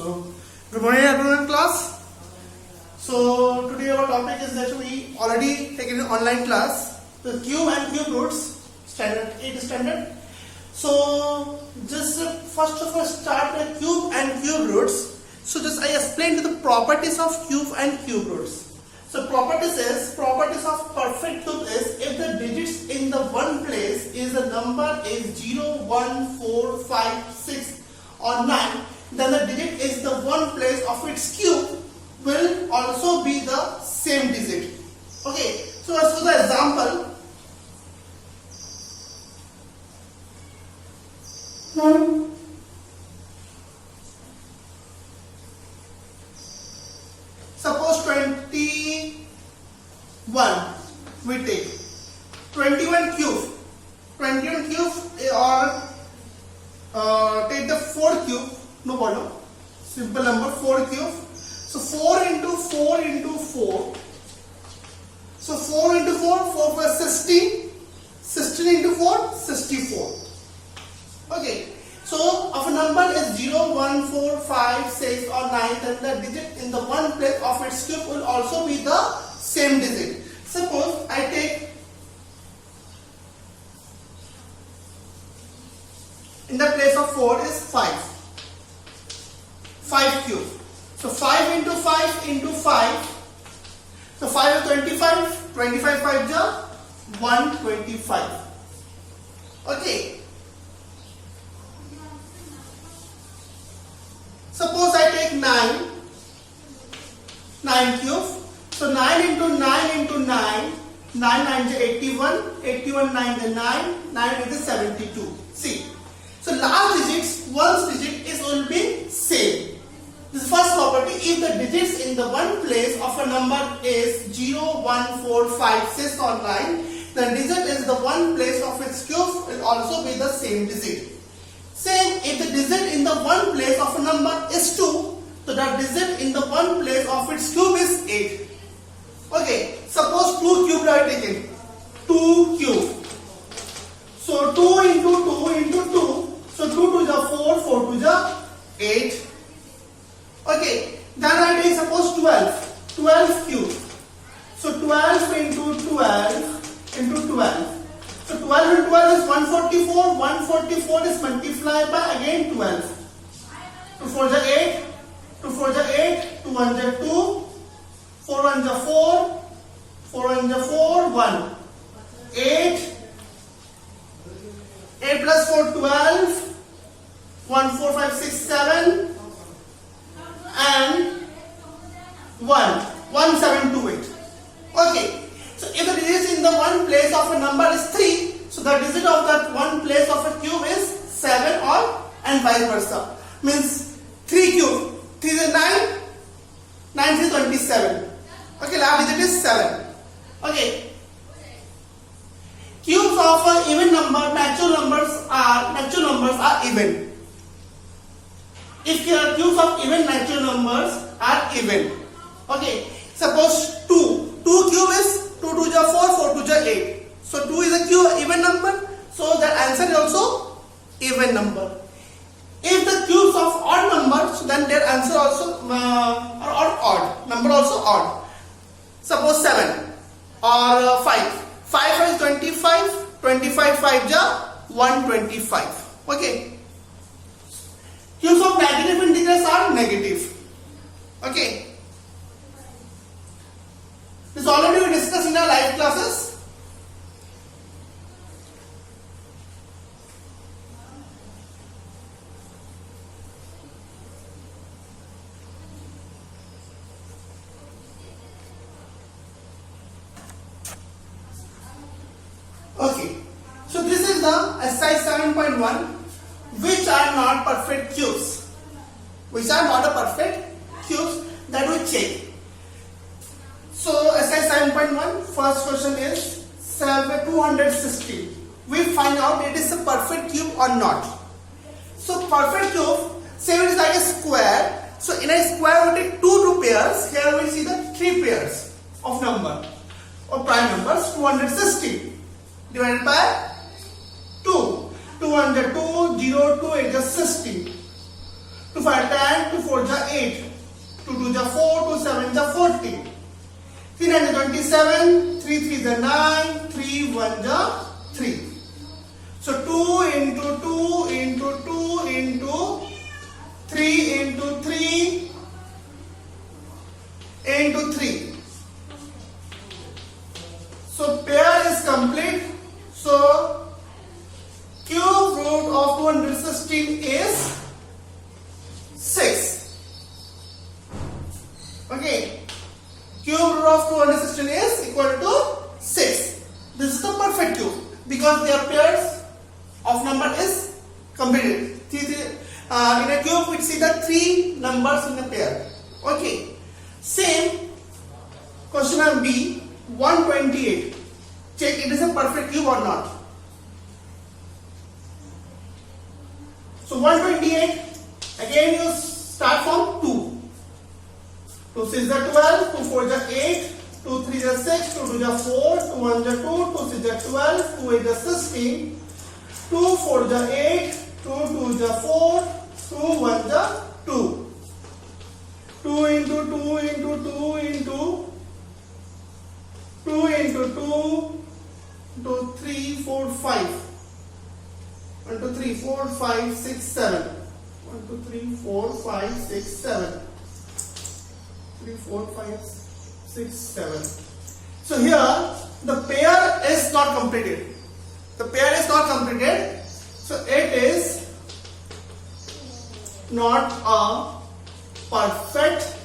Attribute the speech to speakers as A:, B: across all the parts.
A: So, good morning everyone class. So, today our topic is that we already taken an online class, the cube and cube roots, standard 8 standard. So, just first of all start with cube and cube roots. So, just I explained the properties of cube and cube roots. So, properties of perfect cube is if the digits in the one place is the number is 0, 1, 4, 5, 6 or 9, then the digit is the one place of its cube will also be the same digit. Okay, so as for the example, suppose 21 we take 21 cube or take the 4 cube, no problem, simple number 4 cube. So 4 into 4 into 4, so 4 into 4, 4 plus 16, 16 into 4, 64. Okay, so if a number is 0, 1, 4, 5, 6 or 9, then the digit in the one place of its cube will also be the same digit. Suppose I take in the place of 4 is 5 cube. So 5 into 5 into 5. So 5 is 25. 25 5 is 125. Okay. Suppose I take 9 cube. So 9 into 9 into 9. 9 9 is 81. 81 9 is 9. 9 is 72. See. So last digits, one's digit will be same. This first property, if the digits in the one place of a number is 0, 1, 4, 5, 6 or 9, the digit is the one place of its cube will also be the same digit. Same, if the digit in the one place of a number is 2, so the digit in the one place of its cube is 8. Okay, suppose 2 cube are taken. 2 cube. So 2 into 2 into 2. So 2 to the 4, 4 to the 8. Okay, then I take suppose 12 cube. So 12 into 12 into 12. So 12 into 12 is 144. 144 is multiplied by again 12. 2 4 is 8. 2 4 is 8. 2 1 is 2. 4 1 is 4. 4 1 is 4. 1. 8. 8 plus 4 12. 1 4 5 6 7. And 1728. Okay, so if the digit in the one place of a number is 3, so the digit of that one place of a cube is 7 or and vice versa. Means 3 cube, 3 is 9, 9 is 27. Okay, last digit is 7. Okay, cubes of an even number, natural numbers are even. If your cubes of even natural numbers are even. Okay, suppose 2 cube is 2 to the 4, 4 to the 8. So 2 is a cube even number, so the answer is also even number. If the cubes of odd numbers, then their answer also are odd, number also odd. Suppose 7 or 5. 5 is 25, 25 5 is 125. Okay. Cubes of negative integers are negative. Okay. This already we discussed in our live classes. Okay. So this is the exercise 7.1. Which are not perfect cubes? Which are not a perfect cubes that we check. So exercise 7.1, first question is 260. We find out it is a perfect cube or not. So perfect cube, say it is like a square. So in a square we take two pairs. Here we see the 3 pairs of number or prime numbers. 260 divided by 2. 202, 0, 2, it is 60. 2 5 10, 2 4 ja 8, 2 2 ja 4, 2 7 ja 14, 3 9 ja 27, 3 3 ja 9, 3 1 ja 3. So 2 into 2 into 2 into 3 into 3 into 3. So pair is complete. So cube root of 216 is 6. Okay. Cube root of 216 is equal to 6. This is the perfect cube because their pairs of number is completed. In a cube we see the 3 numbers in a pair. Okay. Same question number B, 128. Check it is a perfect cube or not. So 128, again you start from 2. 2 6 is 12, 2 4 is 8, 2 3 is 6, 2 2 is 4, 2 1 is 2, 2 6 is 12, 2 8 is 16, 2 4 is 8, 2 2 is 4, 2 1 is 2. 2 into 2 into 2 into 2 into 2 into 3 4 5. 1 2 3 4 5 6 7. 1 2 3 4 5 6 7. 3 4 5 6 7. So here the pair is not completed. The pair is not completed. So it is not a perfect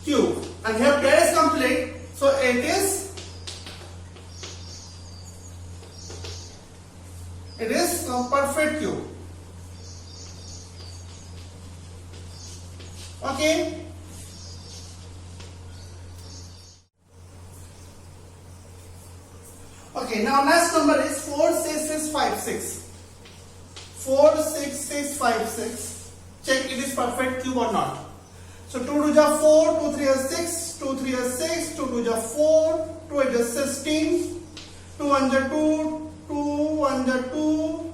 A: cube. And here pair is complete. So it is a perfect cube. Okay. Okay, now next number is 46656. 46656. Check it is perfect cube or not. So 2 2 is 4, 2 3 is 6, 2 3 is 6, 2 2 is 4, 2 8 is 16, 2 1 is 2, 2 1 is 2,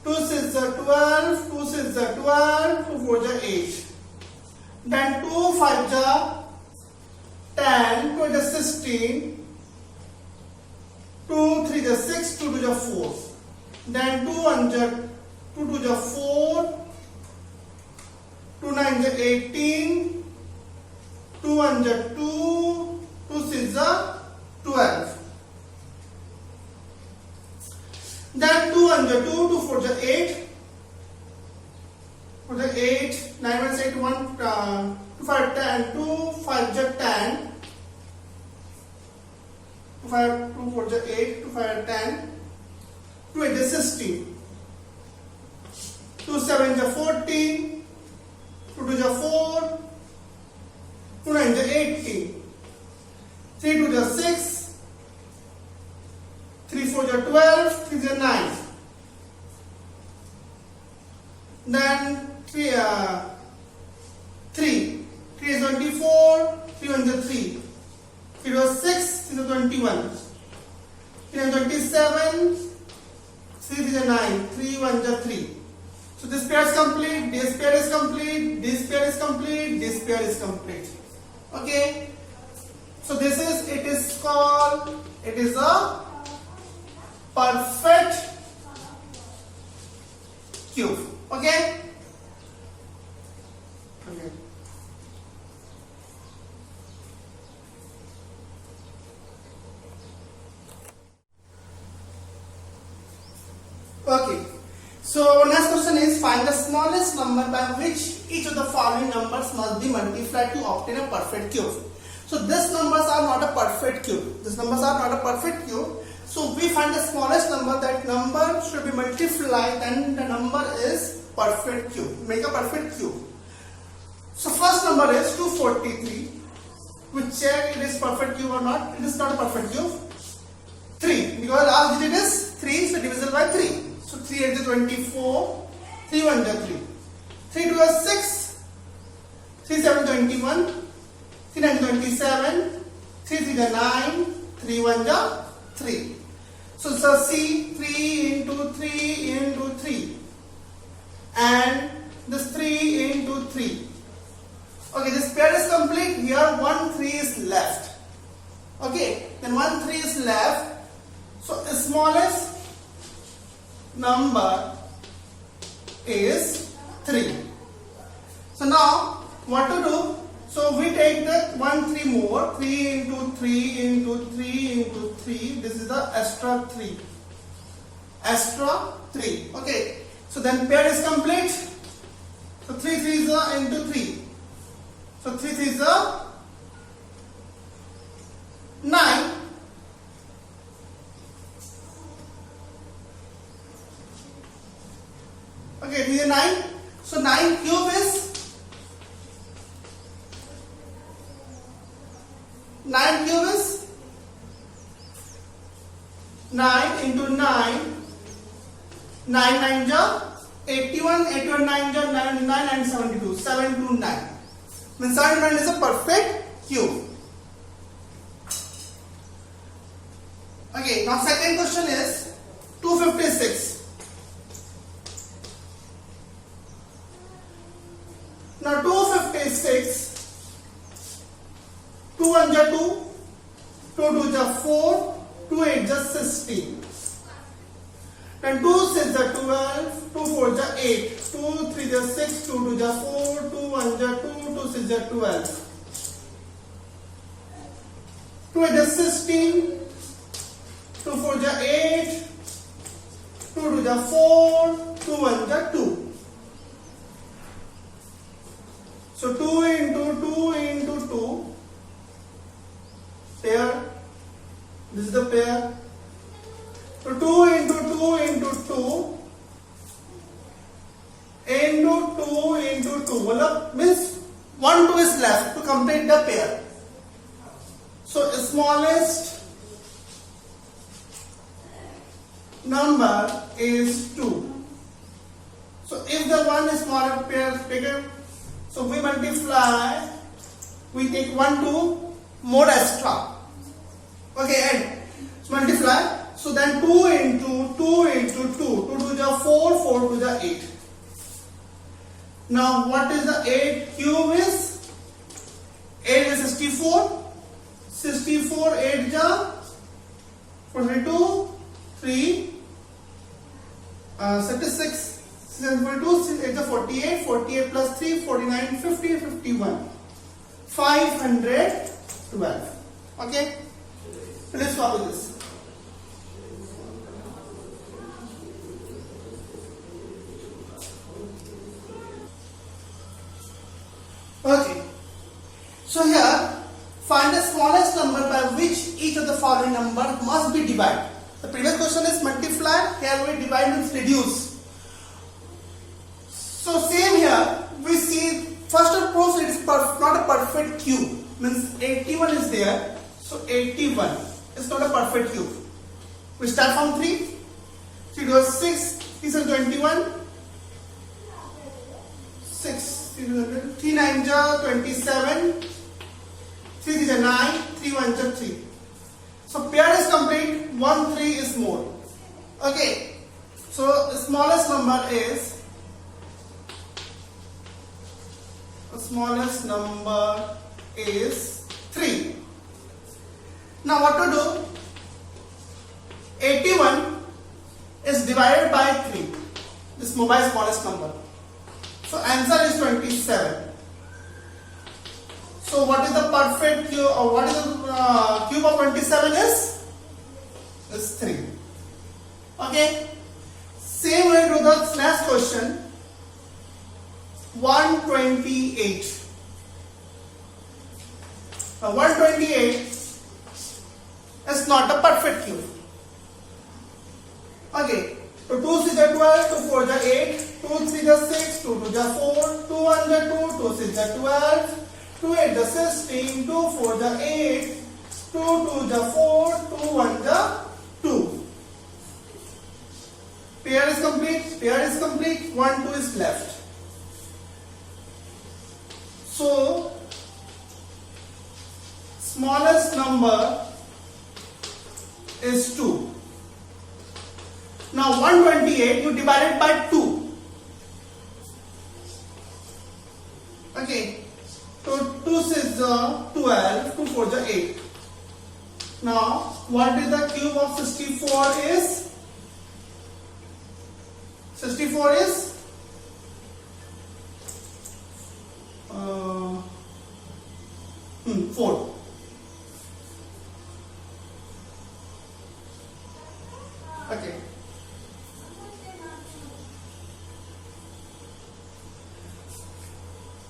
A: 2 6 is 12, 2 6 is 12, 2 4 is 8. Then 2 5 is 10, 2 8 is 16, 2 3 is 6, 2 2 is 4. Then 2 1 is 2 2 is 4, 2 9 is 18, 2 1 is 2, 2 6 is 12. Then 2 1 is 2, 2 4 is 8, 4 is 8, 9 1 is 8, 1, 2 5 10, 2 5 is 10, 2 5 2 4 is 8, 2 5 10, 2 8 is 16, 2 7 is 14, 2 2 is 4, 2 9 is 18, 3 2 is 6, 3 4 is 12, 3 is 9. Then 3 is 24, 3 1 is 3, 3 is 6, 3 is 21, 3 is 27, 3 is 9, 3 1 is 3. So this pair is complete, this pair is complete, this pair is complete, this pair is complete. Okay. So this is, it is called, it is a perfect cube. Okay. Okay. Okay. So next question is find the smallest number by which each of the following numbers must be multiplied to obtain a perfect cube. So these numbers are not a perfect cube. These numbers are not a perfect cube. So we find the smallest number, that number should be multiplied and the number is perfect cube. Make a perfect cube. So first number is 243. We check it is perfect cube or not. It is not a perfect cube. 3, because last digit is 3, so divisible by 3. So 3 8 is 24, 3 1 is 3. 3 2 is 6, 3 7 is 21, 3 9 is 27, 3 3 is 9, 3 1 is 3. So see 3 into 3 into 3. and this 3 into 3. Okay, this pair is complete. Here 1 3 is left. Okay, then 1 3 is left. So the smallest number is 3. So now what to do? So we take the 1 3 more, 3 into 3 into 3 into 3. This is the extra 3. Extra 3. Okay. So then pair is complete. So 3 3 is into 3. So 3 3 is 9. Okay, this is 9. So 9 cube is 9 cube is 9 into 9. 9 9 ja 81, 81 9 ja 99 and 72. 729. Means 729 is a perfect cube. Okay, now second question is 256. Now 256, 2 1 ja 2, 2 2 ja 4, 2 8 ja 16. Then 2 6 ja 12, 2 4 ja 8, 2 3 ja 6, 2 2 ja 4, 2 1 ja 2, 2 6 ja 12. 2 8 ja 16, 2 4 ja 8, 2 2 ja 4, 2 1 ja 2. So 2 into 2 into 2 pair. This is the pair. So 2 into 2 into 2 into 2 into 2. Well, means 1 2 is left to complete the pair. So smallest number is 2. So if the one is smaller pair is bigger, so we multiply, we take 1 2 more extra. Okay, and so multiply. So then 2 into 2 into 2. 2 2 ja 4, 4 2 ja 8. Now what is the 8 cube is? 8 is 64. 64 8 ja 42, 3, 66. 42, 8 ja 48, 48 plus 3, 49, 50, 51. 512. Okay? Let's follow this. Okay. So here, find the smallest number by which each of the following number must be divided. The previous question is multiply. Here we divide means reduce. So same here, we see first of all it is not a perfect cube. Means 81 is there. So 81 is not a perfect cube. We start from 3. 3 to 6. 3 is 21. 6. 3 9 ja 27. 3 is 9. 3 1 ja 3. So pair is complete. 1 3 is more. Okay. So the smallest number is. The smallest number is 3. Now what to do? 81 is divided by 3. This mobile smallest number. So answer is 27. So what is the perfect cube, or what is the cube of 27 is? Is 3. Okay. Same way to the next question. 128. Now 128 is not a perfect cube. Okay. So 2 3 ja 12, 2 4 ja 8, 2 3 ja 6, 2 2 ja 4, 2 1 ja 2, 2 6 ja 12, 2 8 ja 16, 2 4 ja 8, 2 2 ja 4, 2 1 ja 2. Pair is complete. Pair is complete. 1 2 is left. So smallest number is 2. Now 128 you divide it by 2. 12, 2 4 is 8. Now, what is the cube of 64 is? 64 is 4. Okay.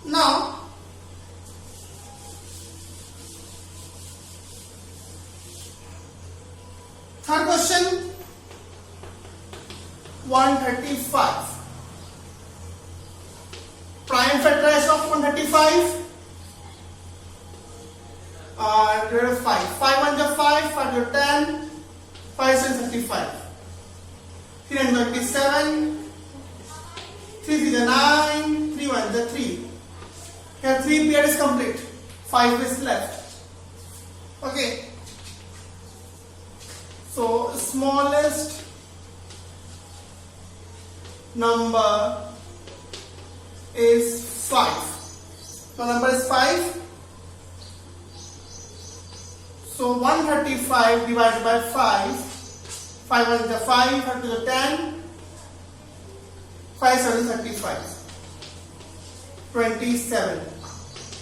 A: Now, third question, 135. Prime factorize of 135. Divided by 5. 5 1 is 5, 5 is 10, 5 is 35. 3 and 27, 3 is 9, 3 1 is 3. Here 3 pair is complete, 5 is left. Okay. So smallest number is 5. So number is 5. So 135 divided by 5. 5 1 is 5, 5 is 10, 5 7 is 35. 27.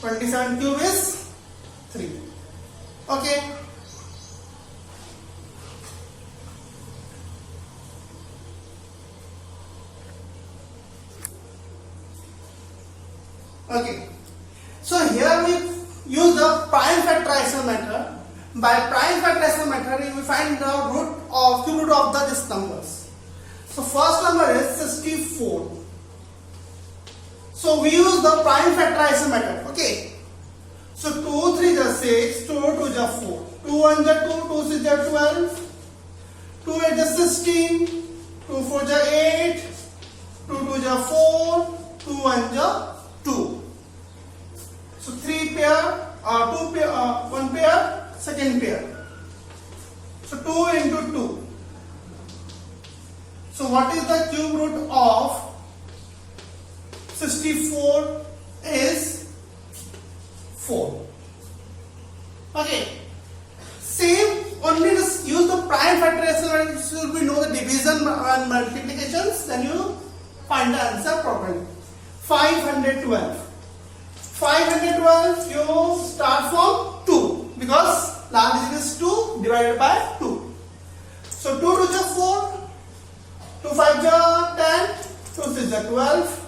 A: 27 cube is 3. Okay. Okay. So here we use the prime factorization method. By prime factorization method, we find the cube root of these numbers. So first number is 64. So we use the prime factorization method. Okay. So 2 3 is 6, 2 2 is 4, 2 1 is 2, 2 6 is 12, 2 8 is 16, 2 4 is 8, 2 2 is 4, 2 1 is 2. So 3 pair, 2 pair, 1 pair, second pair. So 2 into 2. So what is the cube root of 64 is 4. Okay. Same, only use the prime factorization. So we know the division and multiplications, then you find the answer properly. 512. 512 you start from 2 because last digit is 2 divided by 2. So 2 2 is 4, 2 5 is 10, 2 6 is 12,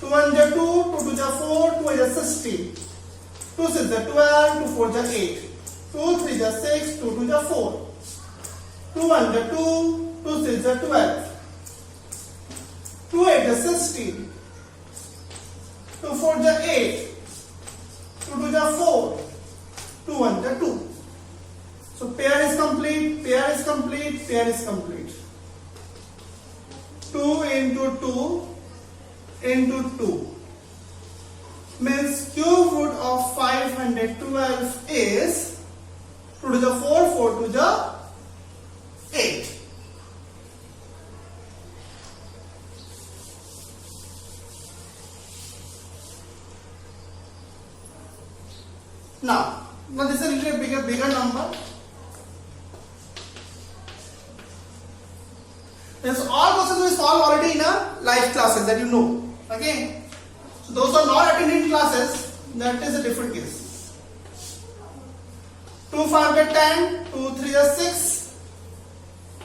A: 2 1 is 2, 2 2 is 4, 2 is 16, 2 6 is 12, 2 4 is 8, 2 3 is 6, 2 2 is 4, 2 1 is 2, 2 6 is 12, 2 8 is 16, 2 4 is 8, 2 2 is 4, 2 1 is 2. So pair is complete, pair is complete, pair is complete. 2 into 2 into 2 means cube root of 512 is 2 to the 4, 4 to the 8. Now this is a little bigger number. Yes, all questions we solve already in a live classes that you know. Okay. So those who are not attending classes, that is a different case. 2 5 is 10, 2 3 is 6,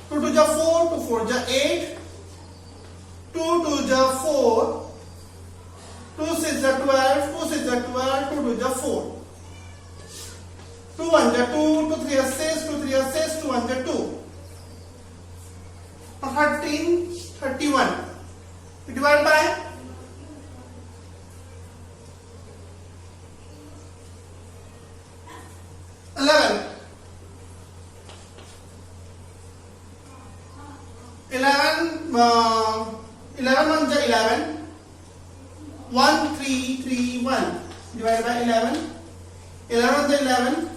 A: 2 2 is 4, 2 4 is 8, 2 2 is 4, 2 6 is 12, 2 6 is 12, 2 2 is 4. 2 1 is 2, 2 3 is 6, 2 3 is 6, 2 1 is 2. 13, 31. We divide by 11. 11 1 is 11. 1 3 3 1 divided by 11. 11 is 11.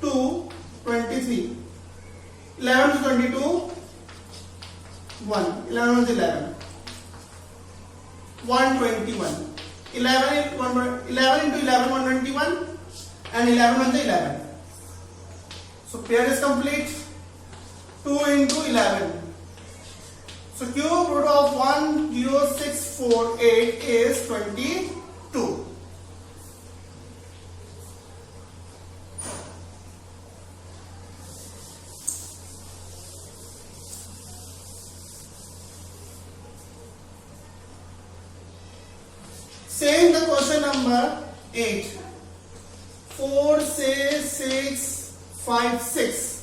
A: 2 23. 11 is 22. 1. 11 is 11. 121. 11 into 11 121 and 11 1 11. So pair is complete. 2 into 11. So cube root of 10648 is 22. Same the question number 8. 4 6 6 5 6.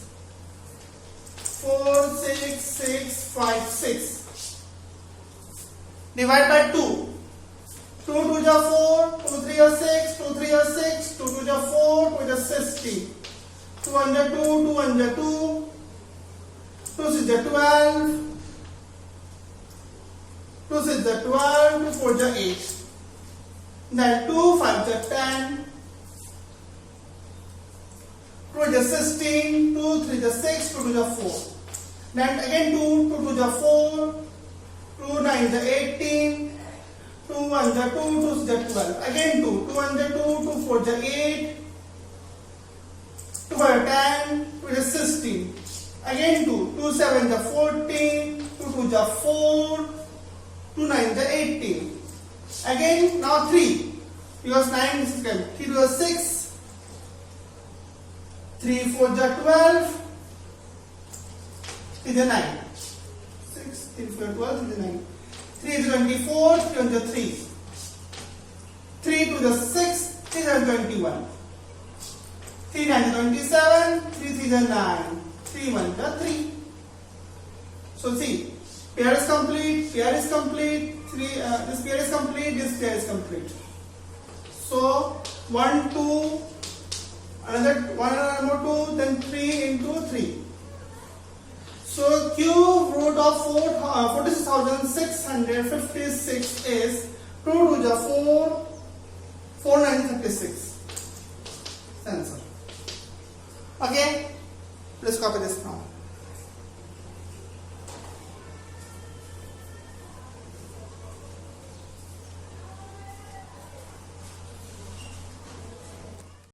A: 4 6 6 5 6. Divide by 2. 2 2 ja 4, 2 3 ja 6, 2 3 ja 6, 2 2 ja 4, 2 ja 60. 2 1 ja 2, 2 1 ja 2, 2 6 ja 12, 2 6 ja 12, 2 4 ja 8. Then 2 5 ja 10, 2 ja 16, 2 3 ja 6, 2 2 ja 4. Then again 2 2 2 ja 4, 2 9 ja 18, 2 1 ja 2, 2 6 ja 12. Again 2 2 1 ja 2, 2 4 ja 8, 2 5 ja 10, 2 ja 16. Again 2 2 7 ja 14, 2 2 ja 4, 2 9 ja 18. Again now 3 because 9 is 10. 3 2 is 6, 3 4 ja 12, 3 is 9. 6 3 4 12, 3 is 9. 3 is 24, 3 1 is 3. 3 2 is 6, 3 is 21. 3 9 is 27, 3 3 is 9. 3 1 is 3. So see, pair is complete, pair is complete. This pair is complete, this pair is complete. So 1 2, another more 2, then 3 into 3. So cube root of 46,656 is 2 2 ja 4, 4 9 36. Answer. Okay, let's copy this now.